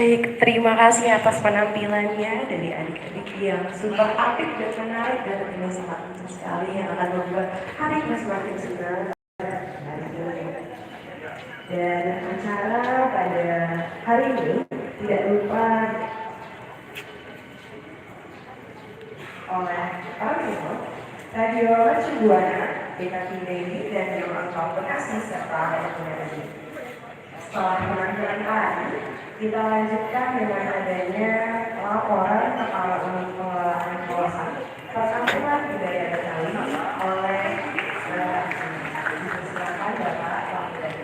Baik, terima kasih atas penampilannya dari adik-adik yang super apik dan menarik dan tentunya sangat penting sekali yang akan membuat hari ini semakin segar. Dan acara pada hari ini tidak lupa oleh para semua Radio Mercu Buana, BKP Daily, dan Dewan Kaum Bekasi serta rekan-rekan. Setelah penampilan tadi, kita lanjutkan dengan adanya laporan Kepala Unit Pengelolaan Kawasan Perkampungan Budaya Betawi oleh silakan Bapak Wakil.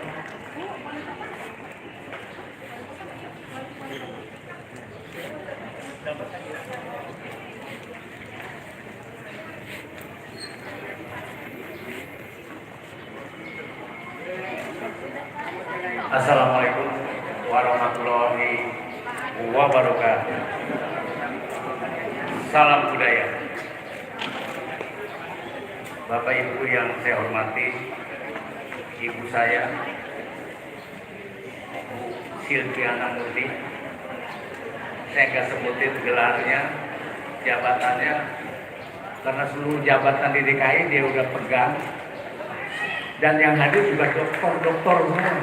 Assalamualaikum warahmatullahi wabarakatuh. Salam budaya. Bapak Ibu yang saya hormati, Ibu saya Silviana Murti, saya nggak sebutin gelarnya, jabatannya, karena seluruh jabatan di DKI dia udah pegang, dan yang hadir juga dokter semua.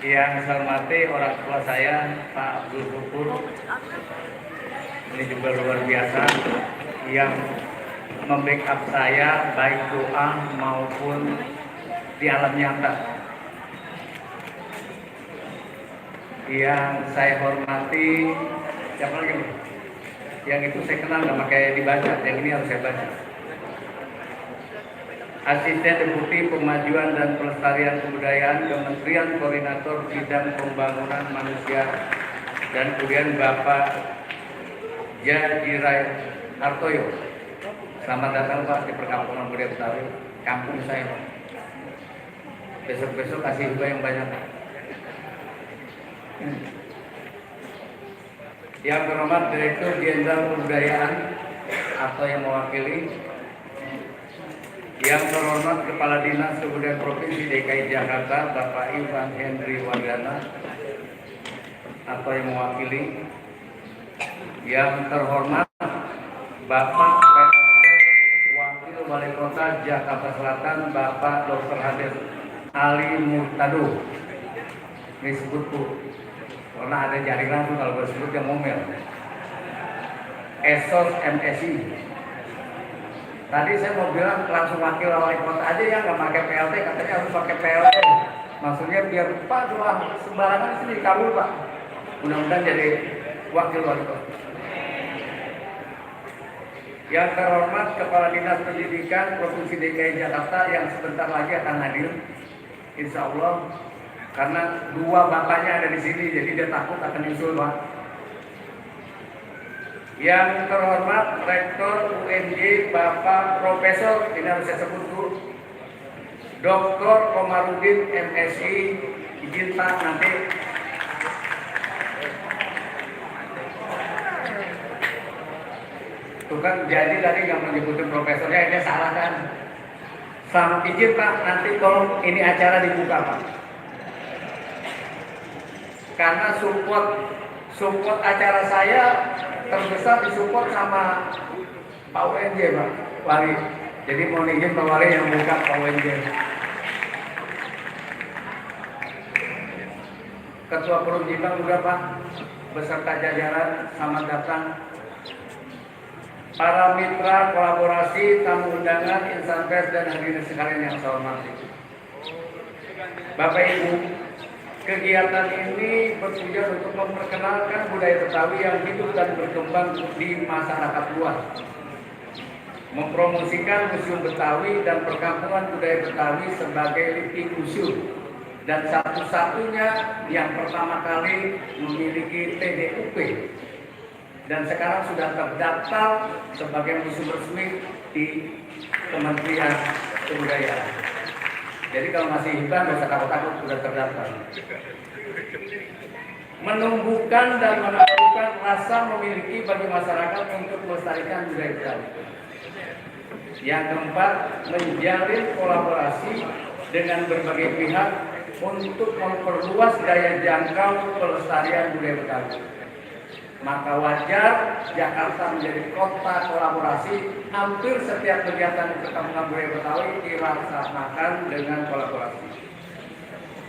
Yang saya hormati orang tua saya, Pak Abdul Syukur, ini juga luar biasa, yang membackup saya baik doa maupun di alam nyata. Yang saya hormati, siapa lagi nih? Yang itu saya kenal nggak pakai dibaca, yang ini harus saya baca. Asisten Deputi Pemajuan dan Pelestarian Kebudayaan Kementerian Koordinator Bidang Pembangunan Manusia, dan kemudian Bapak Jajirai Hartoyo. Selamat datang Pak di Perkampungan Budaya Betawi, kampung saya Pak. Besok-besok kasih juga yang banyak. Yang terhormat Direktur Jenderal Kebudayaan atau yang mewakili, yang terhormat Kepala Dinas Kebudayaan Provinsi DKI Jakarta Bapak Ivan Hendri Wardana atau yang mewakili, yang terhormat Bapak PLT Wakil Wali Kota Jakarta Selatan Bapak Dr. Hadir Ali Murtado. Ini sebut tuh, karena ada jaringan tuh kalau bersebut yang ngomel. Esos MSI. Tadi saya mau bilang langsung wakil wali kota aja ya, nggak pakai PLT, katanya harus pakai PLT. Maksudnya biar Pak doang sembarangan sini dikabul Pak. Mudah-mudahan jadi wakil wali kota. Yang terhormat Kepala Dinas Pendidikan Provinsi DKI Jakarta yang sebentar lagi akan hadir, insya Allah, karena dua bapaknya ada di sini, jadi dia takut akan nyusul Pak. Yang terhormat Rektor UNJ Bapak Profesor, ini harus saya sebut dulu, Dr. Komarudin MSI, izin Pak nanti. Tuh kan jadi tadi nggak menyebutin profesornya, ini salah kan. Selamat izin Pak, nanti tolong ini acara dibuka Pak. Karena support acara saya terbesar disupport sama Pak UNJ Pak Wali. Jadi mau izin Pak Wali yang buka Pak UNJ. Ketua Perunjikan juga Pak, beserta jajaran, selamat datang. Para mitra kolaborasi, tamu undangan, insan pers dan hadirin sekalian yang saya hormati. Bapak Ibu, kegiatan ini bertujuan untuk memperkenalkan budaya Betawi yang hidup dan berkembang di masyarakat luas, mempromosikan Museum Betawi dan Perkampungan Budaya Betawi sebagai living museum, dan satu-satunya yang pertama kali memiliki TDUP, dan sekarang sudah terdaftar sebagai museum resmi di Kementerian Kebudayaan. Jadi kalau masih hitam, nggak usah takut-takut, sudah terdaftar. Menumbuhkan dan menumbuhkan rasa memiliki bagi masyarakat untuk melestarikan budaya Betawi. Yang keempat, menjalin kolaborasi dengan berbagai pihak untuk memperluas daya jangkau pelestarian budaya Betawi. Maka wajar Jakarta menjadi kota kolaborasi. Hampir setiap kegiatan di Perkampungan Budaya Betawi dilaksanakan dengan kolaborasi.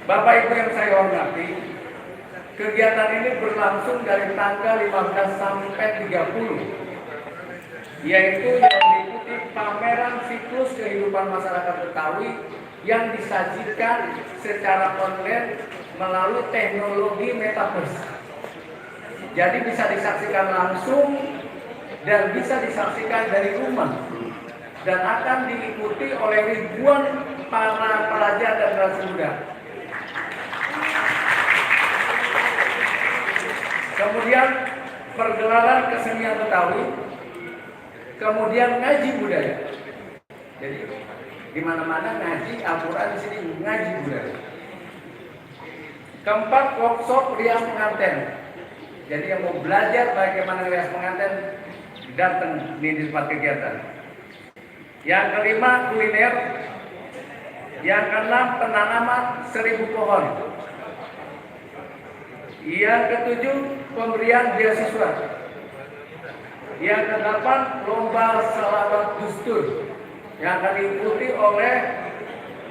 Bapak Ibu yang saya hormati, kegiatan ini berlangsung dari tanggal 15 sampai 30, yaitu yang diikuti pameran siklus kehidupan masyarakat Betawi yang disajikan secara online melalui teknologi metaverse. Jadi bisa disaksikan langsung dan bisa disaksikan dari rumah, dan akan diikuti oleh ribuan para pelajar dan generasi muda. Kemudian pergelaran kesenian Betawi, kemudian ngaji budaya. Jadi di mana-mana ngaji, Al-Quran, di sini ngaji budaya. Keempat, workshop rias pengantin. Jadi yang mau belajar bagaimana rias pengantin datang di tempat kegiatan. Yang kelima, kuliner. Yang keenam, penanaman 1000 pohon. Yang ketujuh, pemberian beasiswa. Yang kedelapan, lomba salawat dustur yang akan diikuti oleh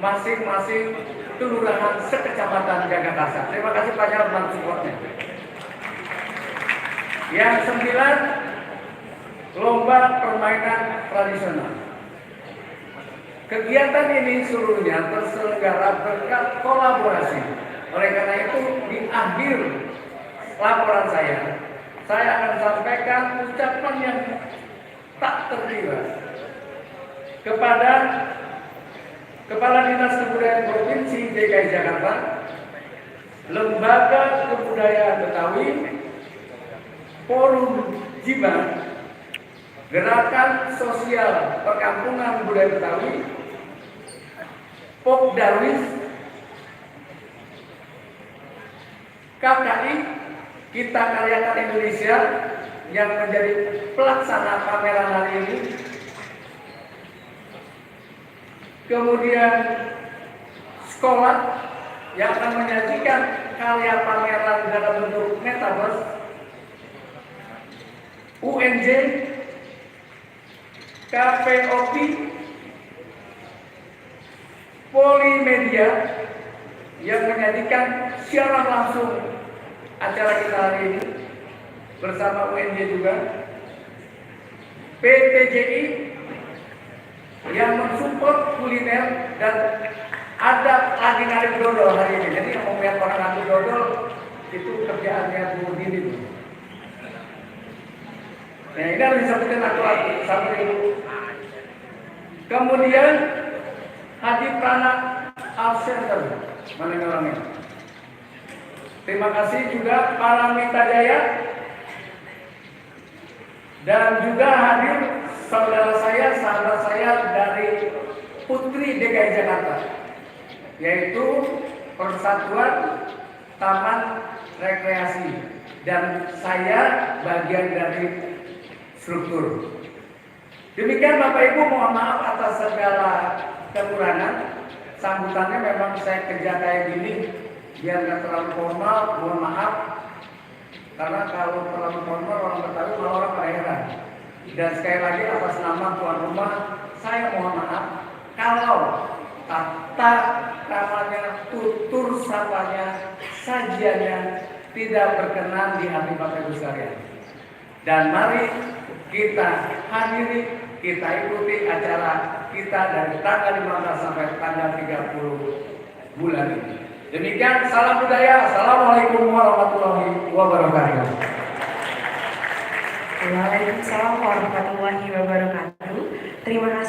masing-masing kelurahan sekecamatan Jagakarsa. Terima kasih Pak Jarman supportnya. Yang 9, lomba permainan tradisional. Kegiatan ini seluruhnya terselenggara berkat kolaborasi. Oleh karena itu, di akhir laporan saya akan sampaikan ucapan yang tak terkira kepada Kepala Dinas Kebudayaan Provinsi DKI Jakarta, Lembaga Kebudayaan Betawi, Forum Jiban, Gerakan Sosial Perkampungan Budaya Betawi, Pop Darwis, KKI Kita Karyakan Indonesia yang menjadi pelaksana pameran hari ini, kemudian sekolah yang akan menyajikan karya pameran dalam bentuk metaverse, UNJ, KPOP, Polimedia yang menyajikan siaran langsung acara kita hari ini bersama UNJ juga, PTJI yang mensupport kuliner, dan ada lagi ngalir dodol hari ini. Jadi yang mau lihat orang ngalir dodol itu kerjaannya Bu Dini. Nah, ini harus disampaikan aku sampai Ibu. Kemudian Hadi Prana Art Center, mana orangnya? Terima kasih juga Paramita Jaya, dan juga hadir saudara saya, sahabat saya dari Putri DKI Jakarta, yaitu Persatuan Taman Rekreasi, dan saya bagian dari struktur. Demikian Bapak Ibu, mohon maaf atas segala kekurangan. Sambutannya memang saya kerja kayak gini biar nggak terlalu formal, mohon maaf. Karena kalau terlalu formal orang Betawi malah orang pada heran. Dan sekali lagi atas nama tuan rumah, saya mohon maaf kalau tata ramanya, tutur sapanya, sajiannya tidak berkenan di hati Bapak Ibu sekalian. Dan mari kita hadiri, kita ikuti acara kita dari tanggal 15 sampai tanggal 30 bulan ini. Demikian, salam budaya. Assalamualaikum warahmatullahi wabarakatuh. Waalaikumsalam warahmatullahi wabarakatuh. Terima kasih.